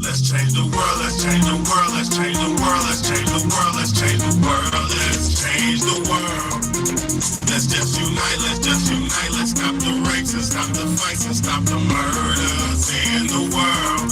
Let's change the world, let's change the world, let's change the world, let's change the world, let's change the world, let's change the world. Let's just unite, let's stop the rapes and stop the fights and stop the murders in the world.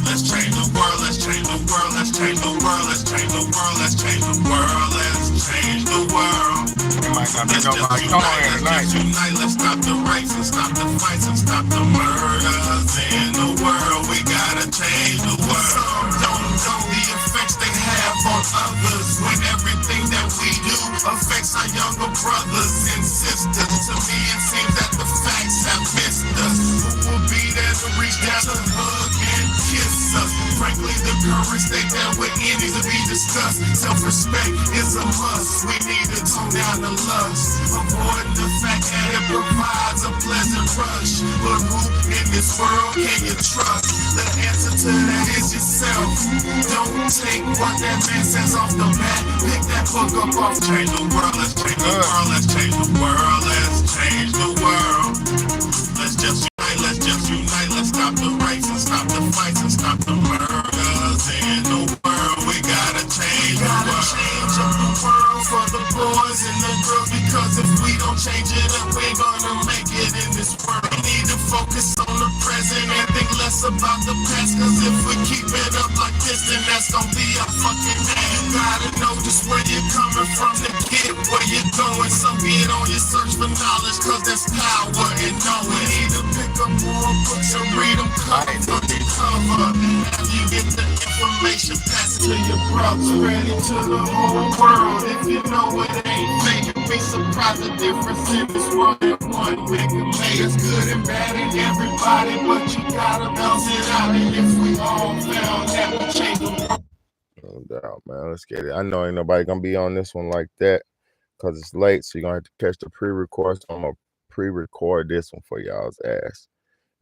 Let's change the world, let's change the world, let's change the world, let's change the world, let's change the world, let's change the world. Might not be Let's just nobody unite, on let's tonight. just unite, let's stop the rapes and stop the fights and stop the murders in the world. We gotta change the world. Some don't know the effects they have on others when everything that we do affects our younger brothers and sisters. To me, it seems that the facts have missed us. Who will be there to reach down to hug and kiss us? Frankly, the current state that we're in needs to be discussed. Self-respect is a must. We need to tone down the lust, avoiding the fact that it provides a pleasant rush. But who in this world can you trust? The answer to that is yourself. Don't take what that man says off the bat. Pick that book up off. Change the world, let's change the world, let's change the world, let's change the world. Let's just unite, let's stop the rapes and stop the fights and stop the murders in the world. We gotta change the world. Change up the world for the boys and the girls, because if we don't change it up, we ain't gonna make it in this world. We need to focus on the present and think less about the past, cause if we keep it up like this, then that's gonna be a fucking man. You gotta know just where you're coming from to get where you're going. So get on your search for knowledge, cause there's power in knowing. You need to pick up more books and read them cover for the cover. After you get the information, pass it to your brother. Spread it to the whole world. If you know it ain't fake, you'll be surprised the difference in this world that one make a make. It's good and bad in everybody, but you gotta balance it out. And if we all found that will change the world. No doubt, man. Let's get it. I know ain't nobody gonna be on this one like that because it's late, so you're gonna have to catch the pre-record. So I'm gonna pre-record this one for y'all's ass.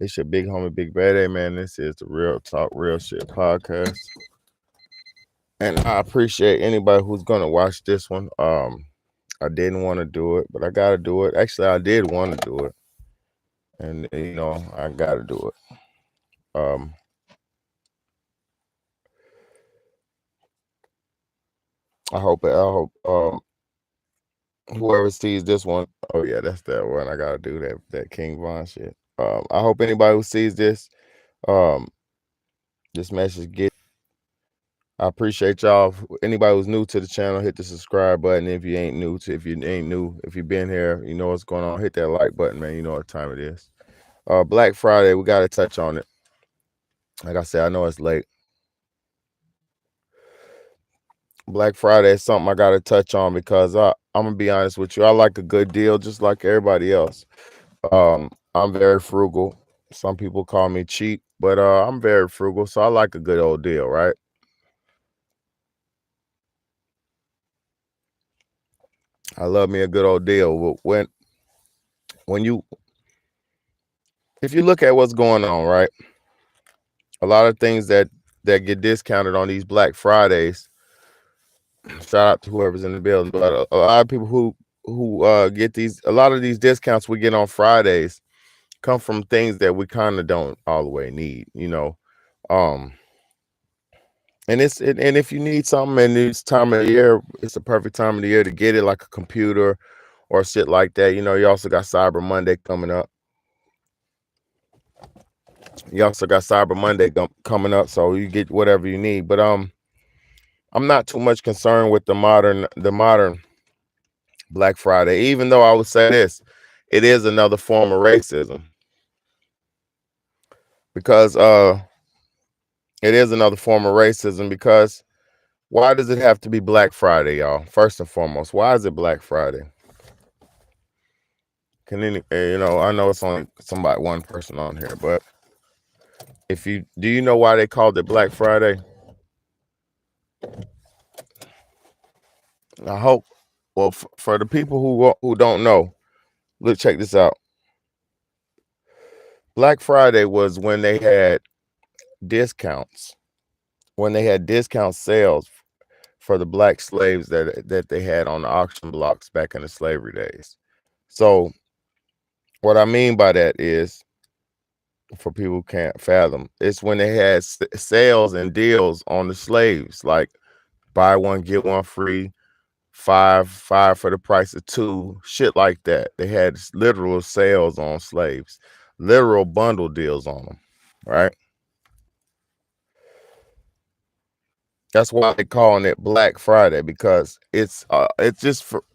It's your big homie, Big Bad A, man. This is the Real Talk, Real Shit podcast. And I appreciate anybody who's gonna watch this one. I didn't want to do it, but I gotta do it. Actually, I did want to do it. And I gotta do it. I hope whoever sees this one, oh yeah, that's that one. I gotta do that King Von shit. I hope anybody who sees this message get. I appreciate y'all. Anybody who's new to the channel, hit the subscribe button. If you ain't new, if you've been here, you know what's going on. Hit that like button, man. You know what time it is. Black Friday, we gotta touch on it. Like I said, I know it's late. Black Friday is something I gotta touch on because I'm gonna be honest with you. I like a good deal just like everybody else. I'm very frugal. Some people call me cheap, but I'm very frugal, so I like a good old deal, right? I love me a good old deal. If you look at what's going on, right? A lot of things that get discounted on these Black Fridays. Shout out to whoever's in the building, but a lot of people who get a lot of these discounts we get on Fridays come from things that we kind of don't all the way need, and if you need something in this time of the year, it's the perfect time of the year to get it, like a computer or shit like that. You also got Cyber Monday coming up. Coming up, so you get whatever you need. But I'm not too much concerned with the modern Black Friday, even though I would say this, it is another form of racism. Because it is another form of racism, because why does it have to be Black Friday, y'all? First and foremost, why is it Black Friday? I know it's only one person on here, but do you know why they called it Black Friday? I hope, well, for the people who don't know, look, check this out. Black Friday was when they had discounts, discount sales for the black slaves that they had on the auction blocks back in the slavery days. So what I mean by that is, for people who can't fathom. It's when they had sales and deals on the slaves, like buy one get one free, five for the price of two, shit like that. They had literal sales on slaves, literal bundle deals on them, right? That's why they're calling it Black Friday, because it's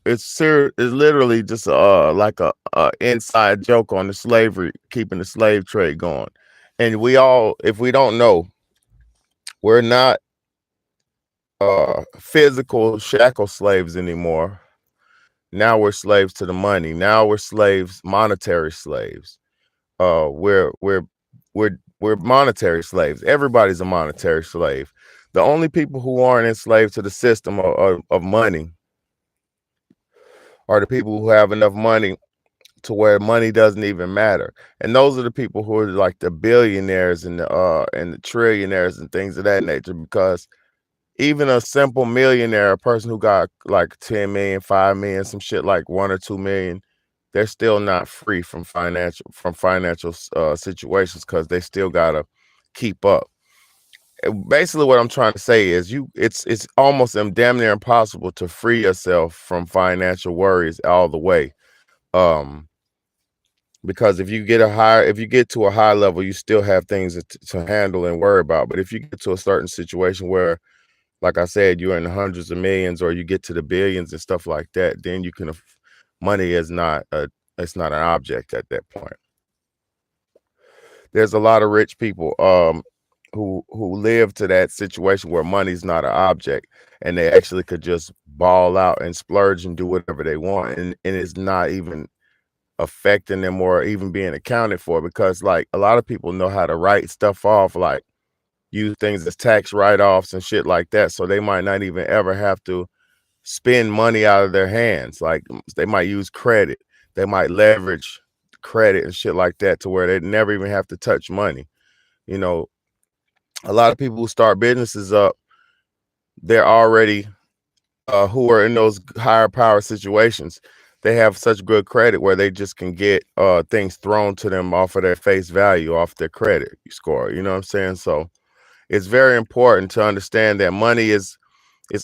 literally just like a inside joke on the slavery, keeping the slave trade going. And we all, if we don't know, we're not physical shackle slaves anymore. Now we're slaves to the money. Now we're slaves, monetary slaves. We're monetary slaves. Everybody's a monetary slave. The only people who aren't enslaved to the system of money are the people who have enough money to where money doesn't even matter. And those are the people who are like the billionaires and the trillionaires and things of that nature, because even a simple millionaire, a person who got like 10 million, 5 million, some shit like 1 or 2 million, they're still not free from financial situations, because they still gotta keep up. Basically, what I'm trying to say is, it's almost damn near impossible to free yourself from financial worries all the way. Because if you get to a high level, you still have things to handle and worry about. But if you get to a certain situation where, like I said, you're in the hundreds of millions, or you get to the billions and stuff like that, then you can. Money is not it's not an object at that point. There's a lot of rich people who live to that situation where money's not an object, and they actually could just ball out and splurge and do whatever they want, and it's not even affecting them or even being accounted for, because like a lot of people know how to write stuff off, like use things as tax write-offs and shit like that, so they might not even ever have to spend money out of their hands. Like they might use credit, they might leverage credit and shit like that, to where they never even have to touch money. You know, a lot of people who start businesses up, they're already who are in those higher power situations. They have such good credit where they just can get things thrown to them off of their face value, off their credit score. You know what I'm saying? So it's very important to understand that money is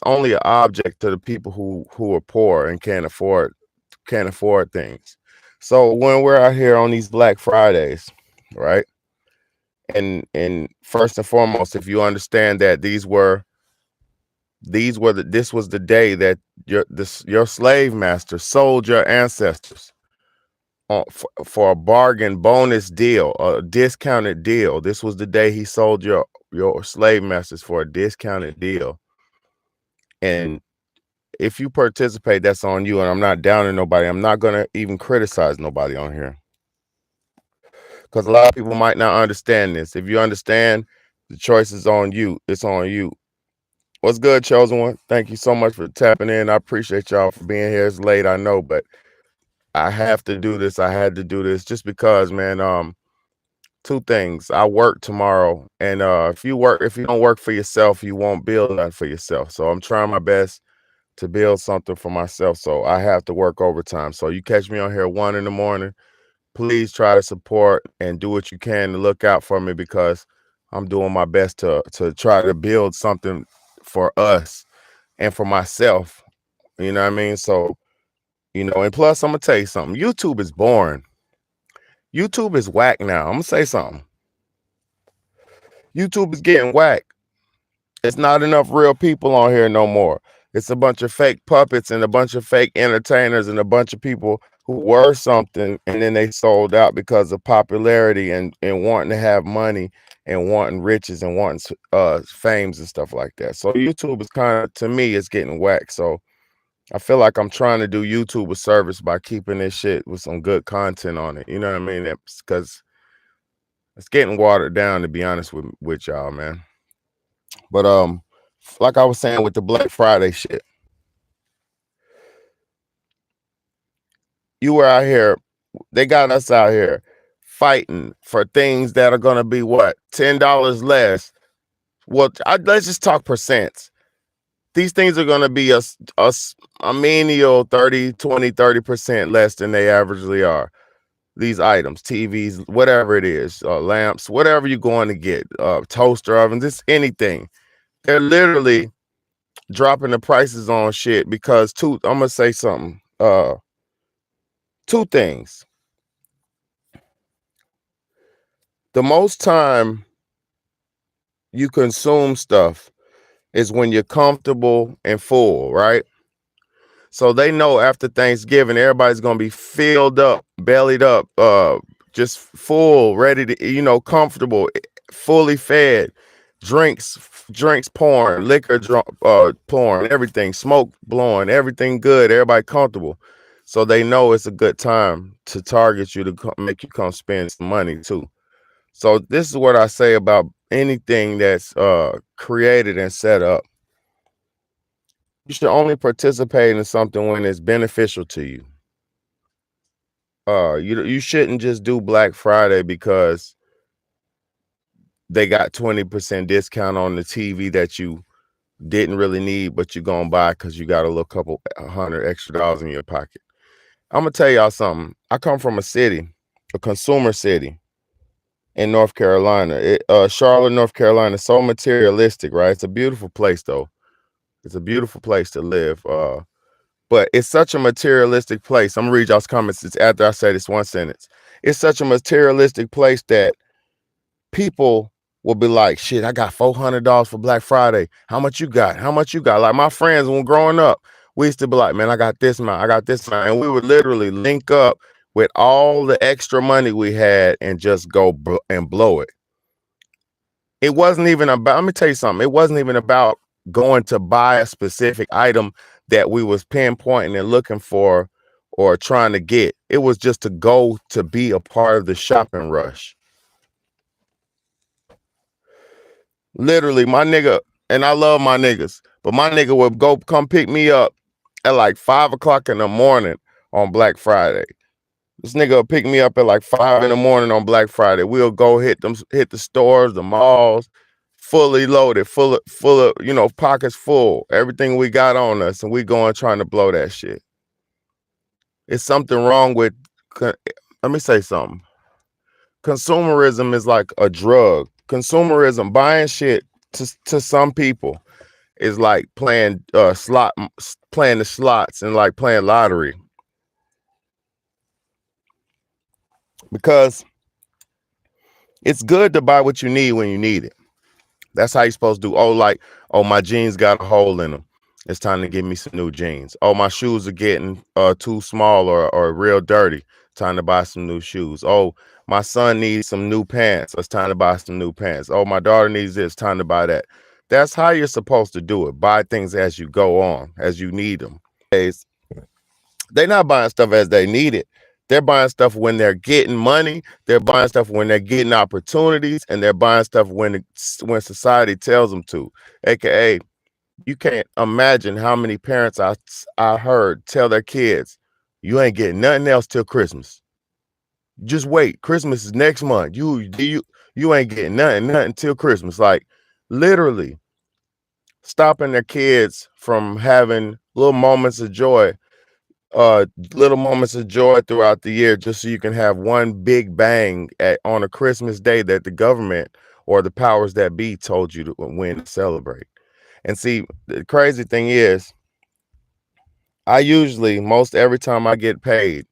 only an object to the people who are poor and can't afford things. So when we're out here on these Black Fridays, right? And first and foremost, if you understand that this was the day that your slave master sold your ancestors for a bargain bonus deal, a discounted deal. This was the day he sold your slave masters for a discounted deal. And if you participate, that's on you. And I'm not downing nobody. I'm not gonna even criticize nobody on here, because a lot of people might not understand this. If you understand, the choice is on you. It's on you. What's good, chosen one? Thank you so much for tapping in. I appreciate y'all for being here. It's late, I know, but I have to do this. I had to do this just because, man. Two things. I work tomorrow, and if you don't work for yourself, you won't build nothing for yourself. So I'm trying my best to build something for myself. So I have to work overtime. So you catch me on here 1 a.m. Please try to support and do what you can to look out for me, because I'm doing my best to try to build something for us and for myself. You know what I mean? So, and plus I'm gonna tell you something. YouTube is boring. YouTube is whack now. I'm gonna say something. YouTube is getting whack. It's not enough real people on here no more. It's a bunch of fake puppets and a bunch of fake entertainers and a bunch of people who were something, and then they sold out because of popularity and wanting to have money and wanting riches and wanting fames and stuff like that. So YouTube is kind of, to me, it's getting whack. So I feel like I'm trying to do YouTube a service by keeping this shit with some good content on it. You know what I mean? Because it's getting watered down, to be honest with y'all, man. But like I was saying with the Black Friday shit, you were out here, they got us out here fighting for things that are gonna be what, $10 less. Well, let's just talk percents. These things are gonna be a menial 30% less than they averagely are. these items, TVs, whatever it is, lamps, whatever you're going to get, toaster ovens, just anything. They're literally dropping the prices on shit because I'm gonna say something. Two things. The most time you consume stuff is when you're comfortable and full, right? So they know after Thanksgiving, everybody's gonna be filled up, bellied up, just full, ready to, comfortable, fully fed, drinks pouring, liquor pouring, everything, smoke blowing, everything good, everybody comfortable. So they know it's a good time to target you to make you come spend some money too. So this is what I say about anything that's created and set up. You should only participate in something when it's beneficial to you. You shouldn't just do Black Friday because they got 20% discount on the TV that you didn't really need, but you're gonna buy because you got a little couple $100 extra in your pocket. I'm gonna tell y'all something. I come from a consumer city in North Carolina. Charlotte, North Carolina, so materialistic, right? It's a beautiful place though. It's a beautiful place to live. But it's such a materialistic place. I'm gonna read y'all's comments. It's after I say this one sentence. It's such a materialistic place that people will be like, shit, I got $400 for Black Friday. How much you got? How much you got? Like my friends when growing up, we used to be like, man, I got this amount, I got this amount. And we would literally link up with all the extra money we had and just go and blow it. It wasn't even about, let me tell you something. It wasn't even about going to buy a specific item that we was pinpointing and looking for or trying to get. It was just to go to be a part of the shopping rush. Literally, my nigga, and I love my niggas, but my nigga would come pick me up at like 5 o'clock in the morning on Black Friday. This nigga will pick me up at like 5 in the morning on Black Friday. We'll go hit the stores, the malls, fully loaded, full of, pockets full, everything we got on us, and we going trying to blow that shit. It's something wrong with, let me say something. Consumerism is like a drug. Consumerism, buying shit to some people is like playing the slots and like playing lottery. Because it's good to buy what you need when you need it. That's how you're supposed to do. Oh, my jeans got a hole in them. It's time to give me some new jeans. Oh, my shoes are getting too small or real dirty. Time to buy some new shoes. Oh, my son needs some new pants. It's time to buy some new pants. Oh, my daughter needs this. Time to buy that. That's how you're supposed to do it. Buy things as you go on, as you need them. They're not buying stuff as they need it. They're buying stuff when they're getting money. They're buying stuff when they're getting opportunities, and they're buying stuff when society tells them to. AKA, you can't imagine how many parents I heard tell their kids, "You ain't getting nothing else till Christmas. Just wait. Christmas is next month. You ain't getting nothing till Christmas." Like literally stopping their kids from having little moments of joy throughout the year, just so you can have one big bang on a Christmas day that the government or the powers that be told you to when to celebrate. And see, the crazy thing is, I usually, most every time I get paid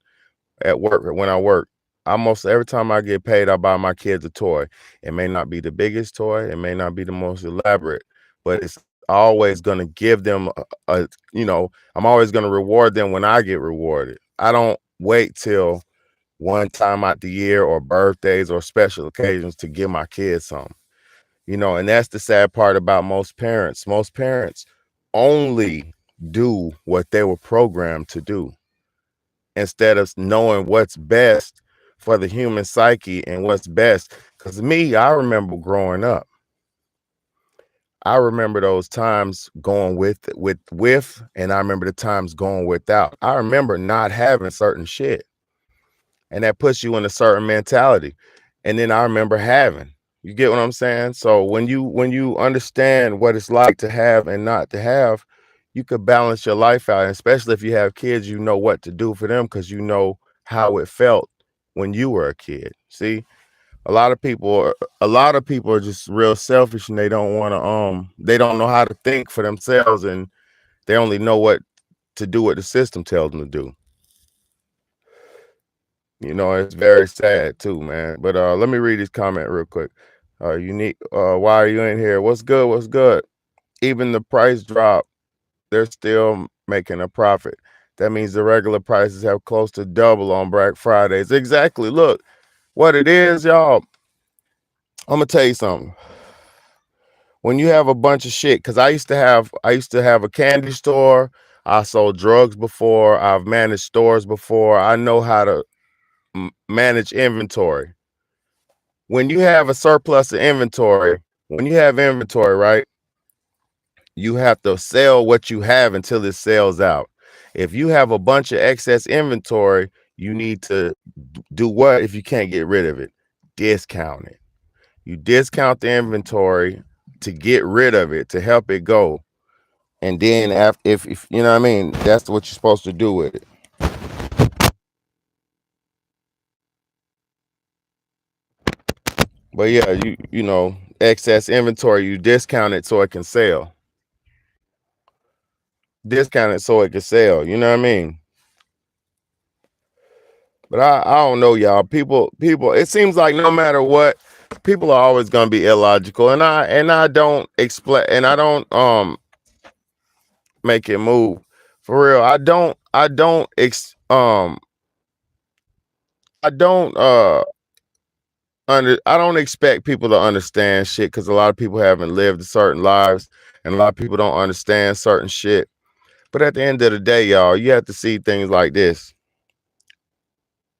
at work, when I work, almost every time I get paid, I buy my kids a toy. It may not be the biggest toy, it may not be the most elaborate, but it's always going to give them I'm always going to reward them when I get rewarded. I don't wait till one time out the year or birthdays or special occasions to give my kids something. And that's the sad part about most parents. Most parents only do what they were programmed to do instead of knowing what's best for the human psyche and what's best. Because I remember growing up. I remember those times going with, and I remember the times going without. I remember not having certain shit, and that puts you in a certain mentality. And then I remember having. You get what I'm saying? So when you understand what it's like to have and not to have, you could balance your life out. And especially if you have kids, you know what to do for them because you know how it felt when you were a kid. See, a lot of people are just real selfish, and they don't want to they don't know how to think for themselves, and they only know what to do what the system tells them to do. It's very sad too, man. But let me read this comment real quick. Unique, why are you in here? What's good? What's good? Even the price drop, they're still making a profit. That means the regular prices have close to double on Black Fridays. Exactly. Look, what it is, y'all. I'm gonna tell you something. When you have a bunch of shit, because I used to have a candy store. I sold drugs before. I've managed stores before. I know how to manage inventory. When you have a surplus of inventory, when you have inventory, right, you have to sell what you have until it sells out. If you have a bunch of excess inventory, you need to do what if you can't get rid of it? Discount it. You discount the inventory to get rid of it, to help it go. And then after, if you know what I mean, that's what you're supposed to do with it. But yeah, excess inventory, you discount it so it can sell. Discount it so it can sell. You know what I mean? But I don't know, y'all. People. It seems like no matter what, people are always gonna be illogical, and I don't explain, and I don't make it move for real. I don't expect people to understand shit, because a lot of people haven't lived certain lives, and a lot of people don't understand certain shit. But at the end of the day, y'all, you have to see things like this.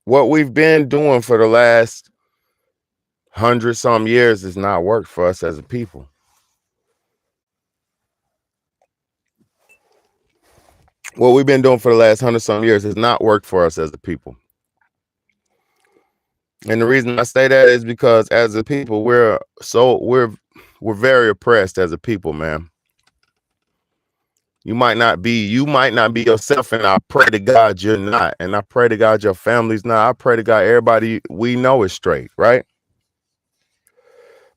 What we've been doing for the last 100-some years has not worked for us as a people. What we've been doing for the last 100-some years has not worked for us as a people. And the reason I say that is because as a people, we're very oppressed as a people, man. You might not be yourself, and I pray to God you're not, and I pray to God your family's not. I pray to God everybody we know is straight, right?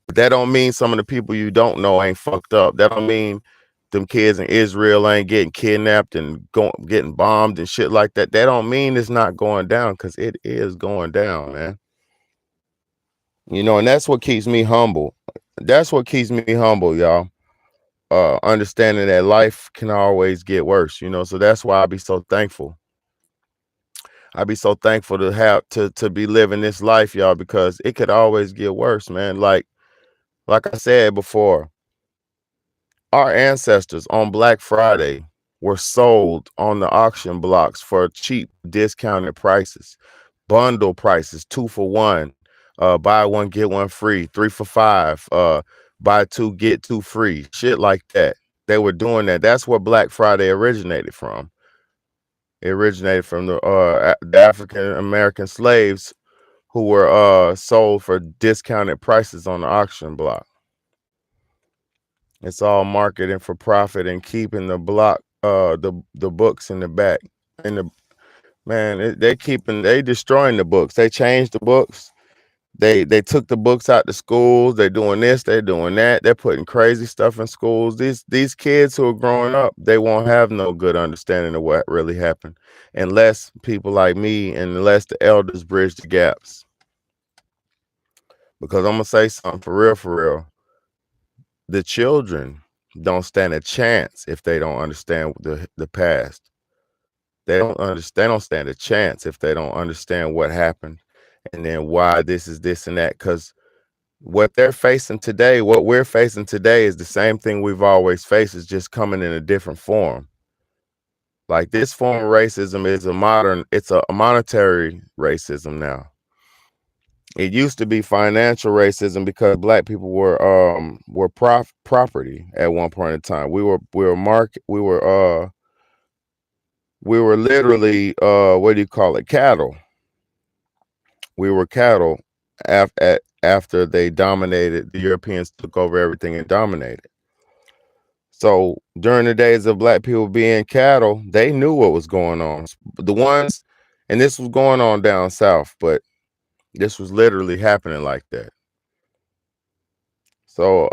But that don't mean some of the people you don't know ain't fucked up. That don't mean them kids in Israel ain't getting kidnapped and getting bombed and shit like that. That don't mean it's not going down, because it is going down, man. And that's what keeps me humble. That's what keeps me humble, y'all. Understanding that life can always get worse, so that's why I be so thankful. I be so thankful to have to be living this life, y'all, because it could always get worse, man. Like I said before, our ancestors on Black Friday were sold on the auction blocks for cheap discounted prices, bundle prices, 2 for 1, buy one get one free, 3 for 5, buy 2 get 2 free, shit like that. They were doing that. That's where Black Friday originated from. It originated from the African American slaves who were sold for discounted prices on the auction block. It's all marketing for profit and keeping the block, the books in the back. And they destroying the books. They changed the books. They took the books out to schools. They're doing this, they're doing that. They're putting crazy stuff in schools. These kids who are growing up, they won't have no good understanding of what really happened unless people like me and unless the elders bridge the gaps. Because I'm gonna say something for real. The children don't stand a chance if they don't understand the past. They don't stand a chance if they don't understand what happened and then why this is this and that. Because what we're facing today is the same thing we've always faced. It's just coming in a different form. Like, this form of racism is it's a monetary racism now. It used to be financial racism because Black people were property at one point in time. We were literally what do you call it? Cattle. We were cattle after the Europeans took over everything and dominated. So during the days of Black people being cattle, they knew what was going on. The ones, and this was going on down south, but This was literally happening like that. So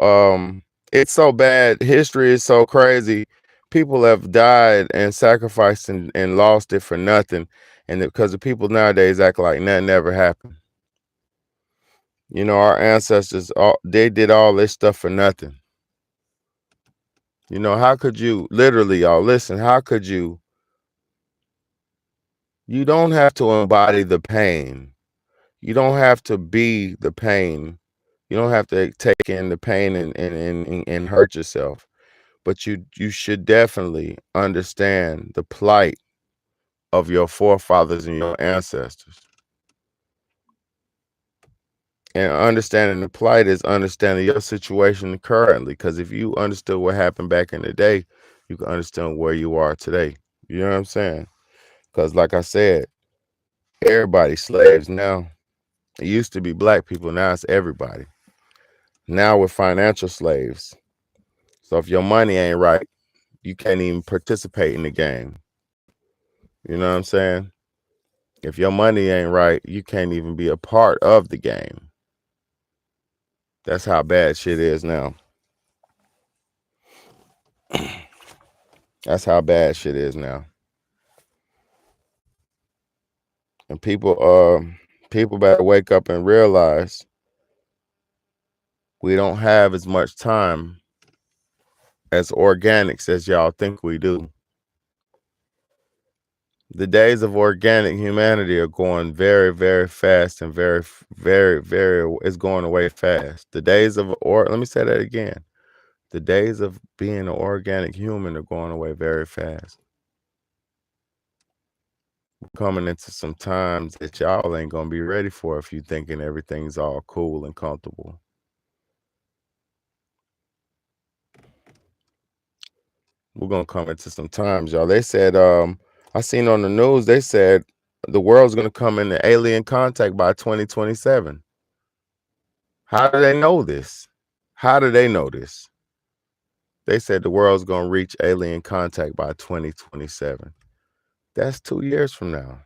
it's so bad. History is so crazy. People have died and sacrificed and lost it for nothing. And because the people nowadays act like nothing ever happened. You know, our ancestors, they did all this stuff for nothing. You know, how could you, literally, y'all, listen, how could you don't have to embody the pain. You don't have to be the pain. You don't have to take in the pain and hurt yourself. But you should definitely understand the plight of your forefathers and your ancestors. And understanding the plight is understanding your situation currently. Because if you understood what happened back in the day, you can understand where you are today. You know what I'm saying? Because like I said, everybody's slaves now. It used to be black people, now it's everybody. Now we're financial slaves. So if your money ain't right, you can't even participate in the game. You know what I'm saying? If your money ain't right, you can't even be a part of the game. That's how bad shit is now. That's how bad shit is now. And people better wake up and realize we don't have as much time as organics as y'all think we do. The days of organic humanity are going very, very fast and very, very, very, it's going away fast. The days of, let me say that again. The days of being an organic human are going away very fast. We're coming into some times that y'all ain't going to be ready for if you thinking everything's all cool and comfortable. We're going to come into some times, y'all. They said, I seen on the news, they said the world's going to come into alien contact by 2027. How do they know this? How do they know this? They said the world's going to reach alien contact by 2027. That's 2 years from now.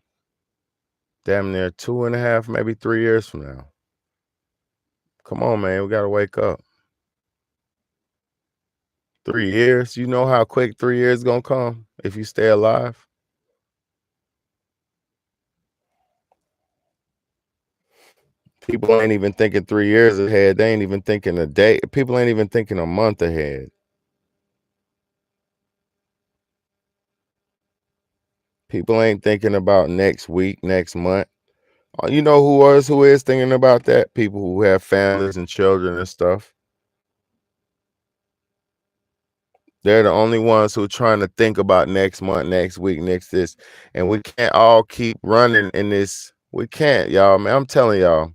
Damn near 2.5, maybe 3 years from now. Come on, man. We got to wake up. 3 years? You know how quick 3 years going to come if you stay alive? People ain't even thinking 3 years ahead. They ain't even thinking a day. People ain't even thinking a month ahead. People ain't thinking about next week, next month. You know who is thinking about that? People who have families and children and stuff. They're the only ones who are trying to think about next month, next week, next this. And we can't all keep running in this. We can't, y'all, man. I'm telling y'all.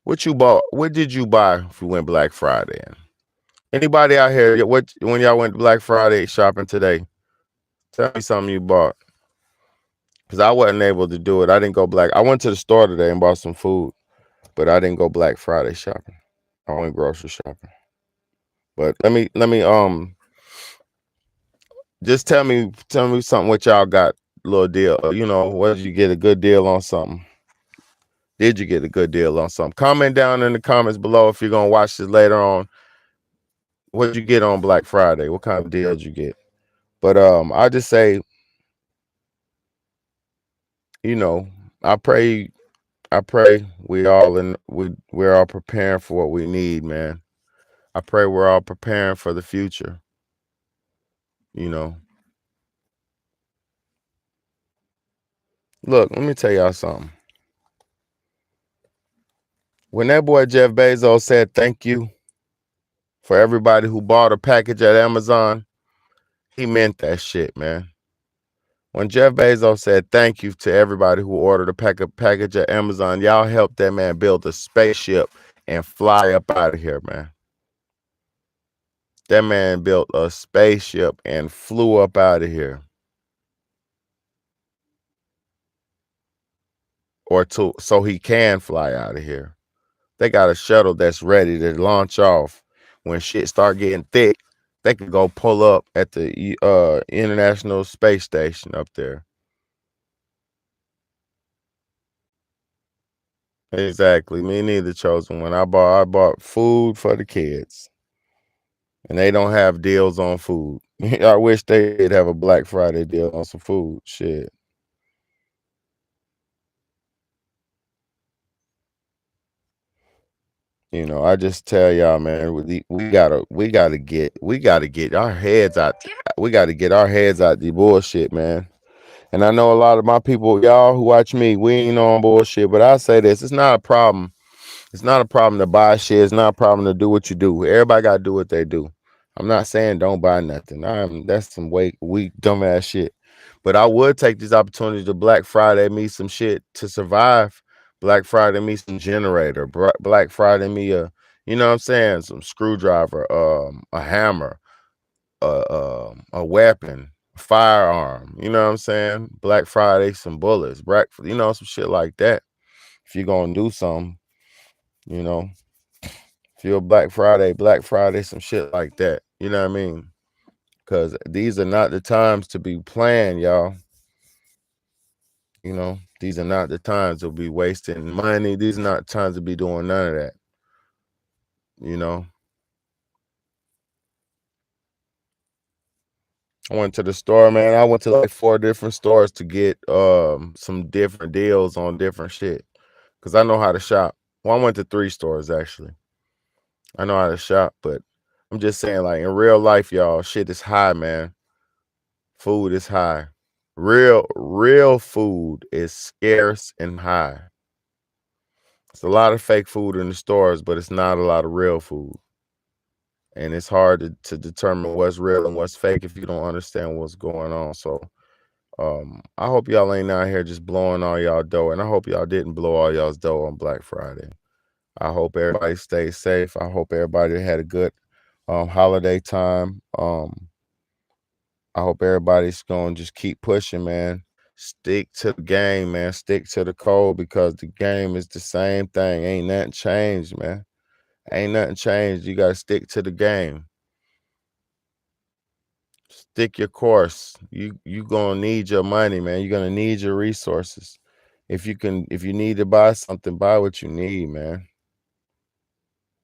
What you bought? What did you buy if you went Black Friday? Anybody out here, when y'all went Black Friday shopping today? Tell me something you bought. Because I wasn't able to do it. I didn't go black. I went to the store today and bought some food, but I didn't go Black Friday shopping. I went grocery shopping. But let me just tell me something what y'all got, little deal. You know, what did you get a good deal on something? Did you get a good deal on something? Comment down in the comments below if you're gonna watch this later on. What did you get on Black Friday? What kind of deal did you get? But I just say, you know, I pray we're all preparing for what we need, man. I pray we're all preparing for the future. You know. Look, let me tell y'all something. When that boy Jeff Bezos said thank you for everybody who bought a package at Amazon, he meant that shit, man. When Jeff Bezos said thank you to everybody who ordered a package at Amazon, y'all helped that man build a spaceship and fly up out of here, man. That man built a spaceship and flew up out of here. So he can fly out of here. They got a shuttle that's ready to launch off. When shit start getting thick, they could go pull up at the International Space Station up there. Exactly. Me neither, chosen one. I bought food for the kids. And they don't have deals on food. I wish they did have a Black Friday deal on some food. Shit. I just tell y'all, man, we gotta get our heads out. We gotta get our heads out the bullshit, man. And I know a lot of my people, y'all who watch me, we ain't on bullshit. But I say this: it's not a problem. It's not a problem to buy shit. It's not a problem to do what you do. Everybody gotta do what they do. I'm not saying don't buy nothing. That's some weak dumbass shit. But I would take this opportunity to Black Friday me some shit to survive. Black Friday me some generator. Black Friday me you know what I'm saying, some screwdriver, a hammer, a weapon, a firearm. You know what I'm saying? Black Friday some bullets. Some shit like that. If you're gonna do something, you know, if you're Black Friday, some shit like that. You know what I mean? Because these are not the times to be playing, y'all. These are not the times to be wasting money. These are not times to be doing none of that. You know, I went to the store, man. I went to like 4 different stores to get some different deals on different shit. Cause I know how to shop. Well, I went to 3 stores actually. I know how to shop, but I'm just saying, like in real life, y'all, shit is high, man. Food is high. Real food is scarce and high. It's a lot of fake food in the stores, but it's not a lot of real food. And it's hard to determine what's real and what's fake if you don't understand what's going on. So I hope y'all ain't out here just blowing all y'all dough. And I hope y'all didn't blow all y'all's dough on Black Friday. I hope everybody stays safe. I hope everybody had a good holiday time. I hope everybody's gonna just keep pushing, man. Stick to the game, man. Stick to the code because the game is the same thing. Ain't nothing changed, man. Ain't nothing changed. You gotta stick to the game. Stick your course. You gonna need your money, man. You're gonna need your resources. If you need to buy something, buy what you need, man.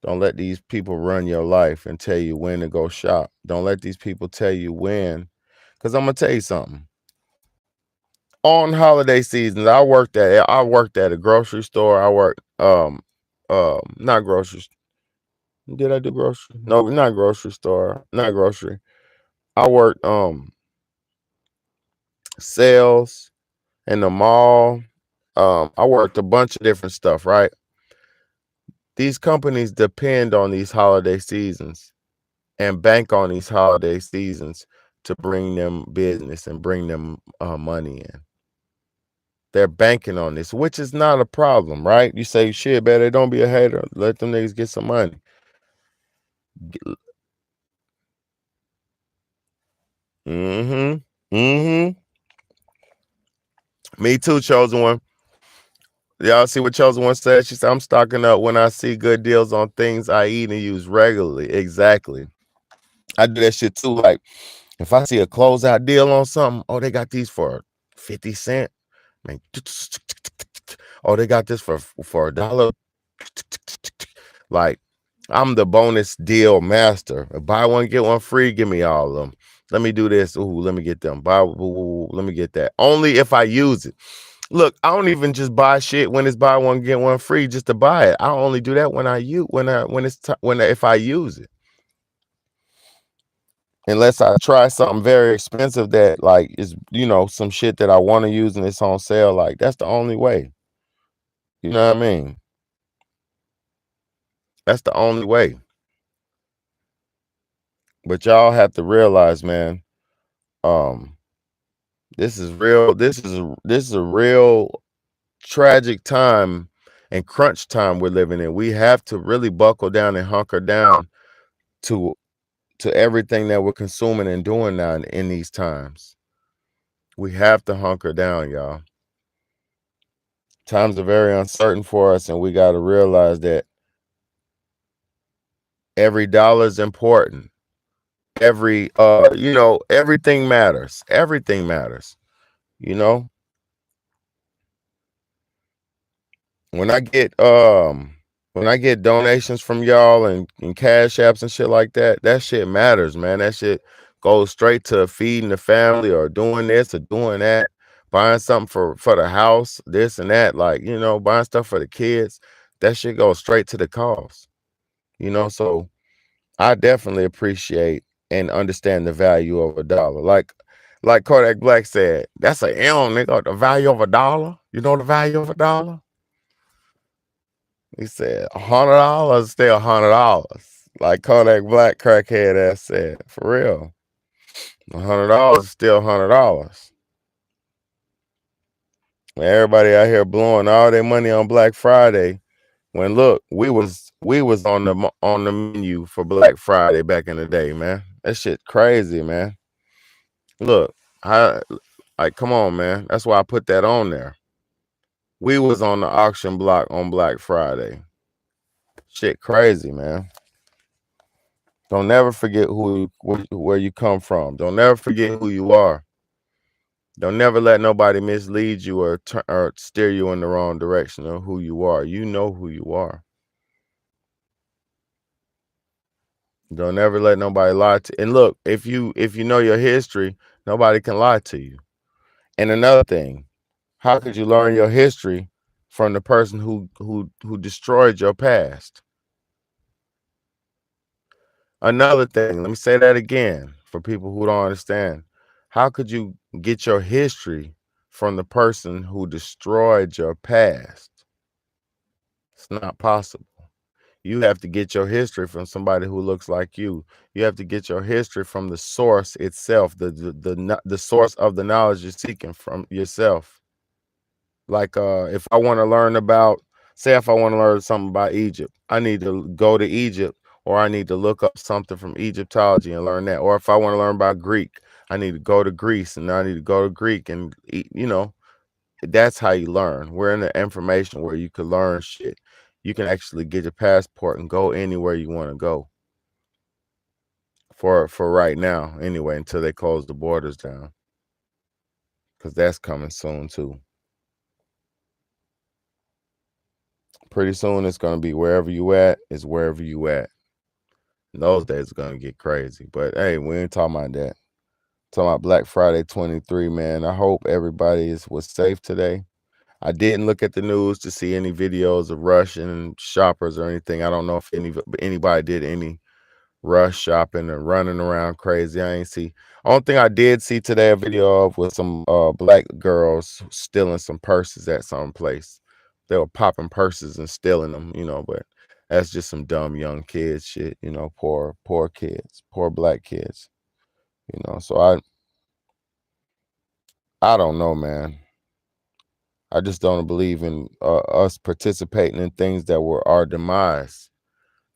Don't let these people run your life and tell you when to go shop. Don't let these people tell you when. Cause I'm gonna tell you something. On holiday seasons, I worked at a grocery store. I worked not grocery. Did I do grocery? No, not grocery store. Not grocery. I worked sales in the mall. I worked a bunch of different stuff, right? These companies depend on these holiday seasons and bank on these holiday seasons to bring them business and bring them money in. They're banking on this, which is not a problem, right? You say, shit, better don't be a hater. Let them niggas get some money. Mm-hmm. Mm-hmm. Me too, chosen one. Y'all see what chosen one said? She said, I'm stocking up when I see good deals on things I eat and use regularly. Exactly. I do that shit too. Like if I see a closeout deal on something, oh, they got these for 50 cent. Man, oh, they got this for $1. Like I'm the bonus deal master. Buy one, get one free. Give me all of them. Let me do this. Ooh, let me get them. Let me get that. Only if I use it. Look, I don't even just buy shit when it's buy one get one free just to buy it. I only do that when if I use it. Unless I try something very expensive that like is some shit that I want to use and it's on sale. Like that's the only way. You know what I mean? That's the only way. But y'all have to realize, man, um, this is real. This is a real tragic time and crunch time we're living in. We have to really buckle down and hunker down to everything that we're consuming and doing now in these times. We have to hunker down, y'all. Times are very uncertain for us, and we got to realize that every dollar is important. Everything matters. Everything matters. You know, when I get donations from y'all and cash apps and shit like that, that shit matters, man. That shit goes straight to feeding the family or doing this or doing that, buying something for the house, this and that, like, you know, buying stuff for the kids. That shit goes straight to the cause. You know, so I definitely appreciate and understand the value of a dollar. Like Kodak Black said, that's a M, nigga. The value of a dollar. You know the value of a dollar? He said $100 still $100. Like Kodak Black crackhead ass said. For real. $100 still $100. Everybody out here blowing all their money on Black Friday. When look, we was on the menu for Black Friday back in the day, man. That shit crazy, man. Look, like come on, man. That's why I put that on there. We was on the auction block on Black Friday. Shit crazy, man. Don't never forget where you come from. Don't never forget who you are. Don't never let nobody mislead you or steer you in the wrong direction of who you are. You know who you are. Don't ever let nobody lie to you. And look, if you know your history, nobody can lie to you. And another thing, how could you learn your history from the person who destroyed your past? Another thing, let me say that again for people who don't understand. How could you get your history from the person who destroyed your past? It's not possible. You have to get your history from somebody who looks like you. You have to get your history from the source itself, the source of the knowledge you're seeking from yourself. Like if I want to learn about, say if I want to learn something about Egypt, I need to go to Egypt, or I need to look up something from Egyptology and learn that. Or if I want to learn about Greek, I need to go to Greece and I need to go to Greek and you know, that's how you learn. We're in the information where you can learn shit. You can actually get your passport and go anywhere you want to go. For right now, anyway, until they close the borders down. Because that's coming soon too. Pretty soon it's gonna be wherever you at is wherever you at. And those days are gonna get crazy. But hey, we ain't talking about that. Talking about Black Friday 23, man. I hope everybody was safe today. I didn't look at the news to see any videos of Russian shoppers or anything. I don't know if anybody did any rush shopping or running around crazy. I ain't see. Only thing I did see today a video of was some black girls stealing some purses at some place. They were popping purses and stealing them, you know, but that's just some dumb young kids shit, you know, poor kids, poor black kids. You know, so I don't know, man. I just don't believe in us participating in things that were our demise.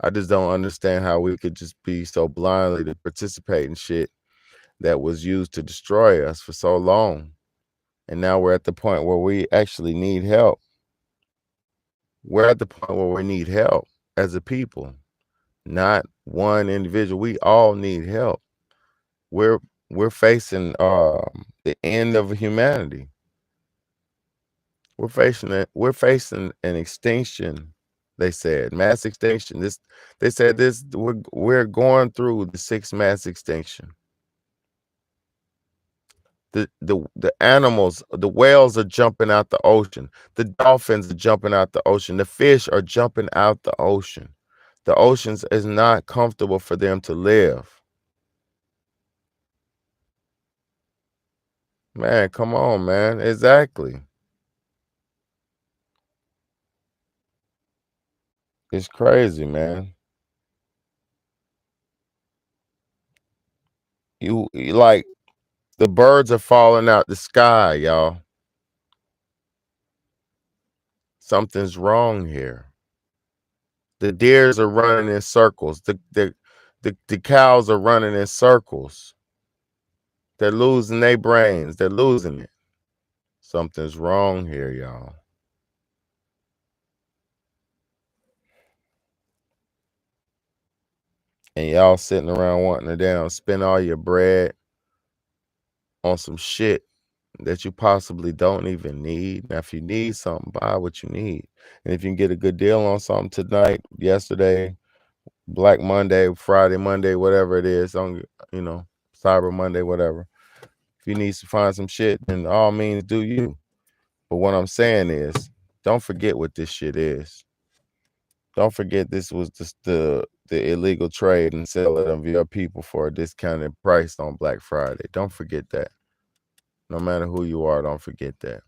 I just don't understand how we could just be so blindly to participate in shit that was used to destroy us for so long. And now we're at the point where we actually need help. We're at the point where we need help as a people, not one individual. We all need help. We're facing the end of humanity. We're facing it. We're facing an extinction. They said mass extinction. They said this. We're going through the sixth mass extinction. The animals, the whales are jumping out the ocean. The dolphins are jumping out the ocean. The fish are jumping out the ocean. The oceans is not comfortable for them to live. Man, come on, man. Exactly. It's crazy, man. You like the birds are falling out the sky, y'all. Something's wrong here. The deers are running in circles. The cows are running in circles. They're losing their brains. They're losing it. Something's wrong here, y'all. And y'all sitting around wanting to spend all your bread on some shit that you possibly don't even need. Now, if you need something, buy what you need. And if you can get a good deal on something tonight, yesterday, Black Monday, Friday, Monday, whatever it is, on Cyber Monday, whatever. If you need to find some shit, then all means do you. But what I'm saying is, don't forget what this shit is. Don't forget this was just the illegal trade and sale of your people for a discounted price on Black Friday. Don't forget that. No matter who you are, don't forget that.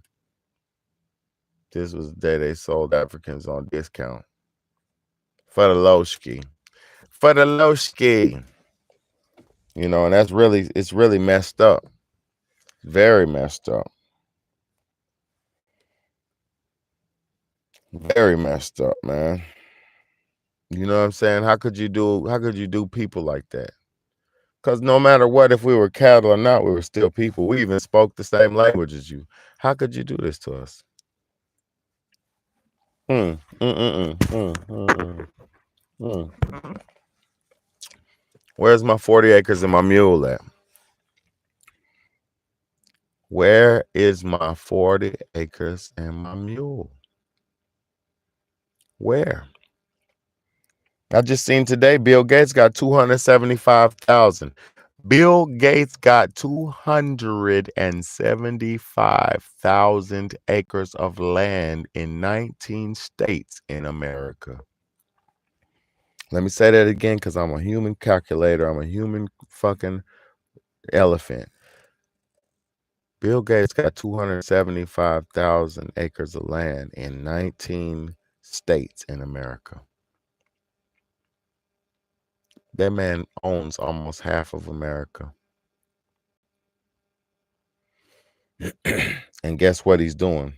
This was the day they sold Africans on discount. For the lowski. For the lowski. And it's really messed up. Very messed up. Very messed up, man. You know what I'm saying? How could you do people like that? Because no matter what, if we were cattle or not, we were still people. We even spoke the same language as you. How could you do this to us? Where's my 40 acres and my mule at? Where is my 40 acres and my mule? Where? I just seen today Bill Gates got 275,000. Bill Gates got 275,000 acres of land in 19 states in America. Let me say that again, because I'm a human calculator. I'm a human fucking elephant. Bill Gates got 275,000 acres of land in 19 states in America. That man owns almost half of America. And guess what he's doing?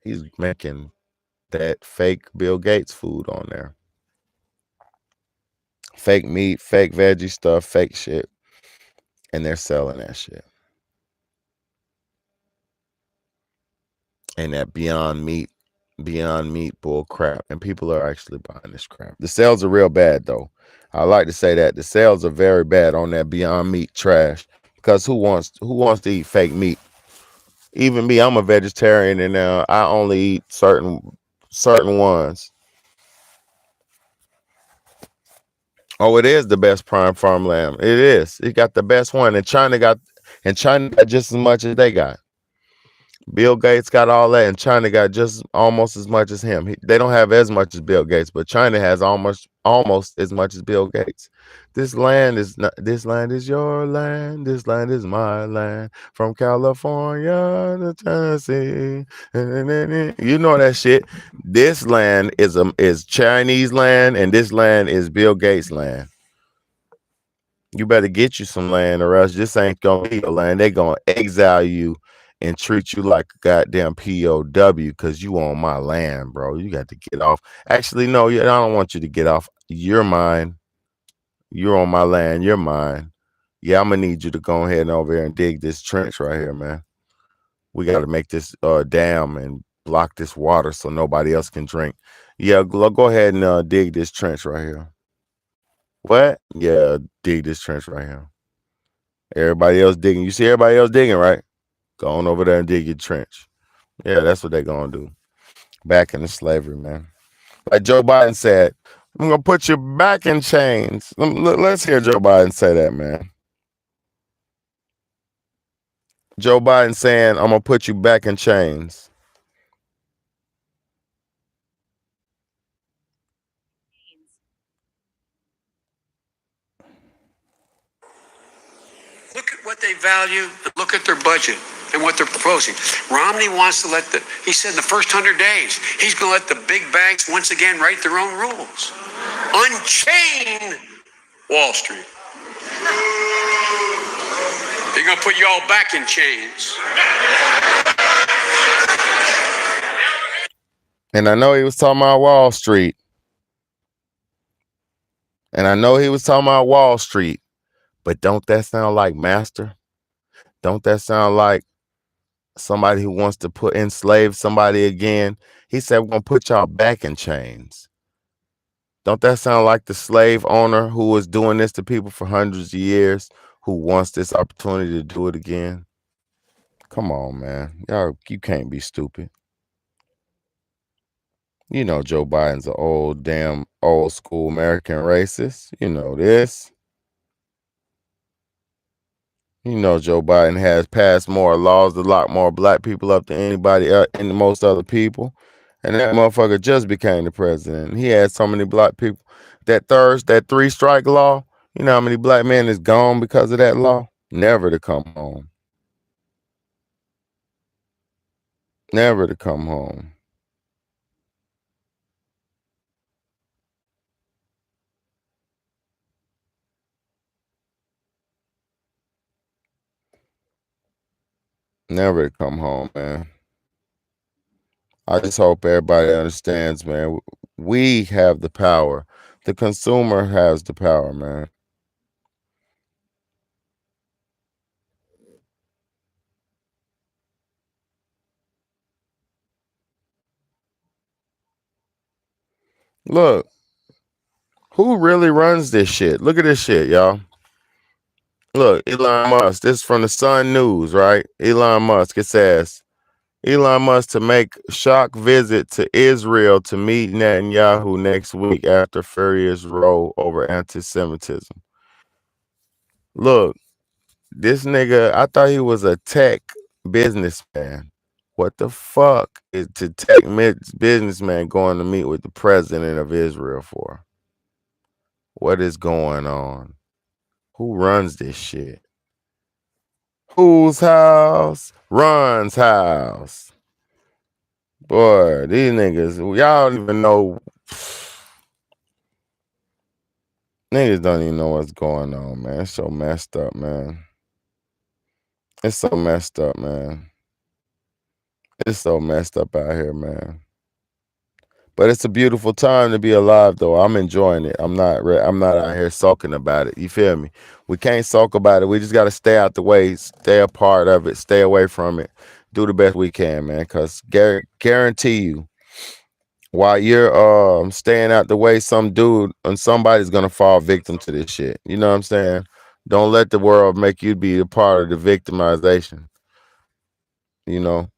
He's making that fake Bill Gates food on there. Fake meat, fake veggie stuff, fake shit. And they're selling that shit. And that Beyond Meat bull crap. And people are actually buying this crap. The sales are real bad, though. I like to say that. The sales are very bad on that Beyond Meat trash. Because who wants to eat fake meat? Even me, I'm a vegetarian, and I only eat certain ones. Oh, it is the best prime farm lamb. It is. It got the best one, and China got just as much as they got. Bill Gates got all that, and China got just almost as much as him. They don't have as much as Bill Gates, but China has almost as much as Bill Gates. This land is your land. This land is my land. From California to Tennessee. You know that shit. This land is Chinese land, and this land is Bill Gates land. You better get you some land, or else this ain't gonna be your land. They gonna exile you and treat you like a goddamn POW because you on my land, bro. You got to get off. Actually, no, I don't want you to get off. You're mine. You're on my land. You're mine. Yeah, I'm gonna need you to go ahead and over here and dig this trench right here, man. We got to make this dam and block this water so nobody else can drink. Yeah, go ahead and dig this trench right here. What? Yeah, dig this trench right here. Everybody else digging. You see everybody else digging, right? Go on over there and dig your trench. Yeah, that's what they're going to do. Back into slavery, man. Like Joe Biden said, I'm going to put you back in chains. Let's hear Joe Biden say that, man. Joe Biden saying, I'm going to put you back in chains. Look at what they value. Look at their budget and what they're proposing. Romney wants to he said in the first 100 days, he's going to let the big banks once again write their own rules. Unchain Wall Street. They're going to put you all back in chains. And I know he was talking about Wall Street. But don't that sound like master? Don't that sound like somebody who wants to enslave somebody again? He said, we're going to put y'all back in chains. Don't that sound like the slave owner who was doing this to people for hundreds of years, who wants this opportunity to do it again? Come on, man. Y'all, you can't be stupid. You know Joe Biden's an old school American racist. You know this. You know Joe Biden has passed more laws to lock more black people up than anybody and most other people. And that motherfucker just became the president. He had so many black people. That 3-strike law, you know how many black men is gone because of that law? Never to come home. Never to come home. Never to come home, man. I just hope everybody understands, man. We have the power. The consumer has the power, man. Look, who really runs this shit? Look at this shit, y'all. Look, Elon Musk. This is from the Sun News, right? Elon Musk. It says, Elon Musk to make shock visit to Israel to meet Netanyahu next week after furious row over anti-Semitism. Look, this nigga, I thought he was a tech businessman. What the fuck is the tech businessman going to meet with the president of Israel for? What is going on? Who runs this shit? Whose house runs house? Boy, these niggas, y'all don't even know. Niggas don't even know what's going on, man. It's so messed up, man. It's so messed up, man. It's so messed up out here, man. But it's a beautiful time to be alive, though. I'm enjoying it. I'm not out here sulking about it. You feel me? We can't sulk about it. We just got to stay out the way, stay a part of it, stay away from it, do the best we can, man. Because guarantee you, while you're staying out the way, some dude and somebody's gonna fall victim to this shit. You know what I'm saying? Don't let the world make you be a part of the victimization. You know,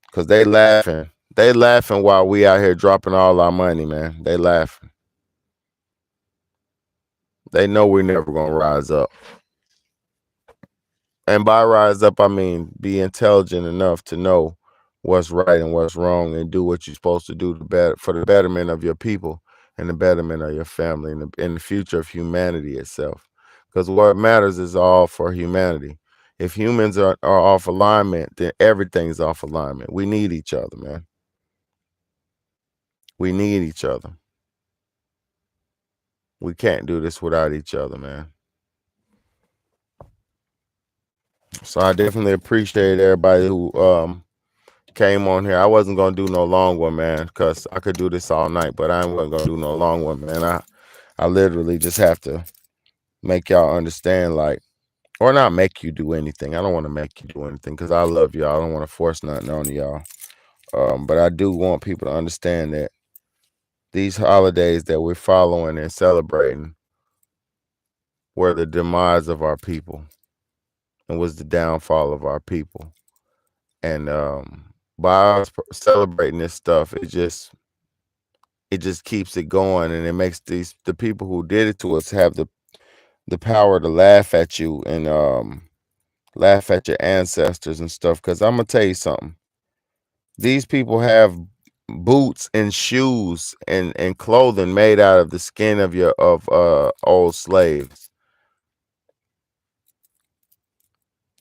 because they laughing. They laughing while we out here dropping all our money, man. They laughing. They know we're never gonna rise up. And by rise up, I mean be intelligent enough to know what's right and what's wrong and do what you're supposed to do for the betterment of your people and the betterment of your family and the future of humanity itself. Because what matters is all for humanity. If humans are off alignment, then everything's off alignment. We need each other, man. We need each other. We can't do this without each other, man. So I definitely appreciate everybody who came on here. I wasn't gonna do no long one, man, because I could do this all night, but I wasn't gonna do no long one, man. I literally just have to make y'all understand, like, or not make you do anything. I don't want to make you do anything because I love y'all. I don't want to force nothing on y'all. But I do want people to understand that these holidays that we're following and celebrating were the demise of our people and was the downfall of our people. And by us celebrating this stuff, it just keeps it going, and it makes the people who did it to us have the power to laugh at you and laugh at your ancestors and stuff. Because I'm gonna tell you something. These people have boots and shoes and clothing made out of the skin of old slaves.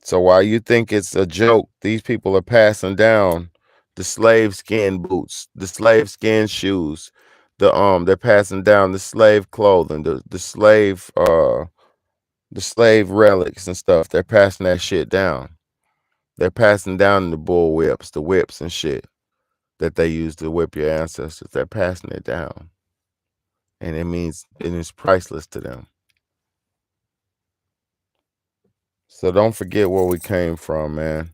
So while you think it's a joke, these people are passing down the slave skin boots, the slave skin shoes, they're passing down the slave clothing, the slave relics and stuff. They're passing that shit down. They're passing down the bull whips, the whips and shit that they used to whip your ancestors. They're passing it down. And it is priceless to them. So don't forget where we came from, man.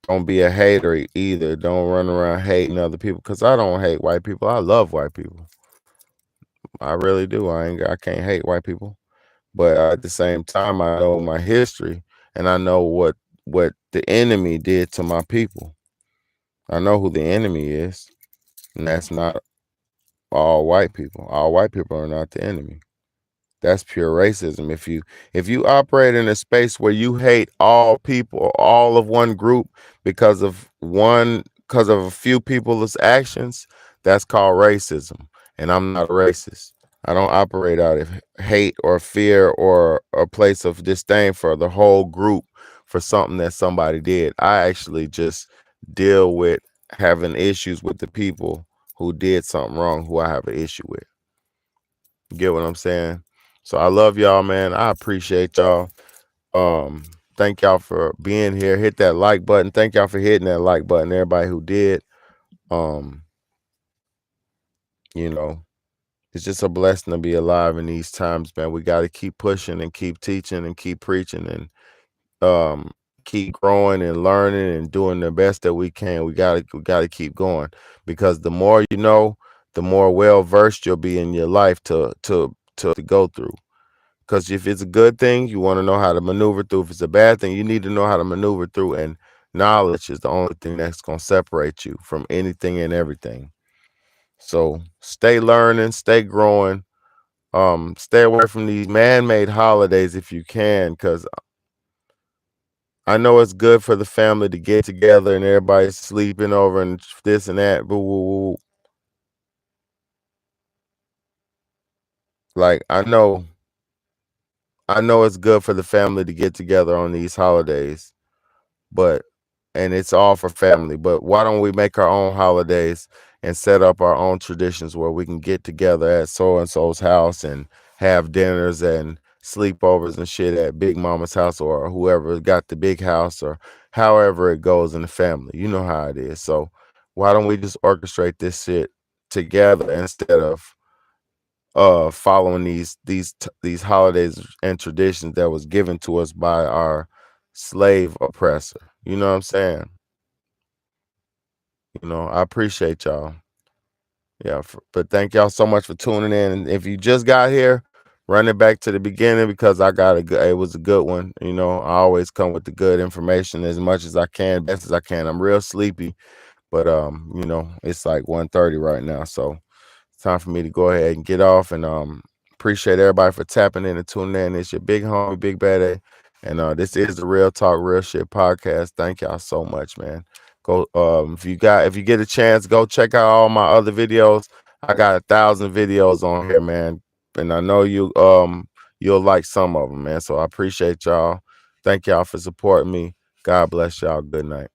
Don't be a hater either. Don't run around hating other people, because I don't hate white people. I love white people. I really do. I can't hate white people. But at the same time, I know my history and I know what the enemy did to my people. I know who the enemy is, and that's not all white people. All white people are not the enemy. That's pure racism. If you operate in a space where you hate all people, all of one group because of a few people's actions, that's called racism. And I'm not a racist. I don't operate out of hate or fear or a place of disdain for the whole group for something that somebody did. I actually just deal with having issues with the people who did something wrong, who I have an issue with. Get what I'm saying? So I love y'all, man. I appreciate y'all. Thank y'all for being here. Hit that like button. Thank y'all for hitting that like button. Everybody who did. You know, it's just a blessing to be alive in these times, man. We got to keep pushing and keep teaching and keep preaching and keep growing and learning and doing the best that we can. We gotta keep going, because the more you know, the more well versed you'll be in your life to go through. Because if it's a good thing, you want to know how to maneuver through. If it's a bad thing, you need to know how to maneuver through. And knowledge is the only thing that's going to separate you from anything and everything. So stay learning, stay growing. Stay away from these man-made holidays if you can, because I know it's good for the family to get together and everybody's sleeping over and this and that. Boo, woo, woo. Like, I know it's good for the family to get together on these holidays, and it's all for family. But why don't we make our own holidays and set up our own traditions where we can get together at so-and-so's house and have dinners and sleepovers and shit at Big Mama's house, or whoever got the big house, or however it goes in the family. You know how it is. So why don't we just orchestrate this shit together instead of following these holidays and traditions that was given to us by our slave oppressor. You know what I'm saying? I appreciate y'all. Yeah, but thank y'all so much for tuning in. And if you just got here, run it back to the beginning, because it was a good one. I always come with the good information as much as I can, best as I can. I'm real sleepy, but it's like 1:30 right now, so time for me to go ahead and get off. And appreciate everybody for tapping in and tuning in. It's your big homie, Big Bad A, and this is the Real Talk Real Shit podcast. Thank y'all so much, man. Go if you get a chance, go check out all my other videos. I got 1,000 videos on here, man, and I know you'll like some of them, man. So I appreciate y'all. Thank y'all for supporting me. God bless y'all. Good night.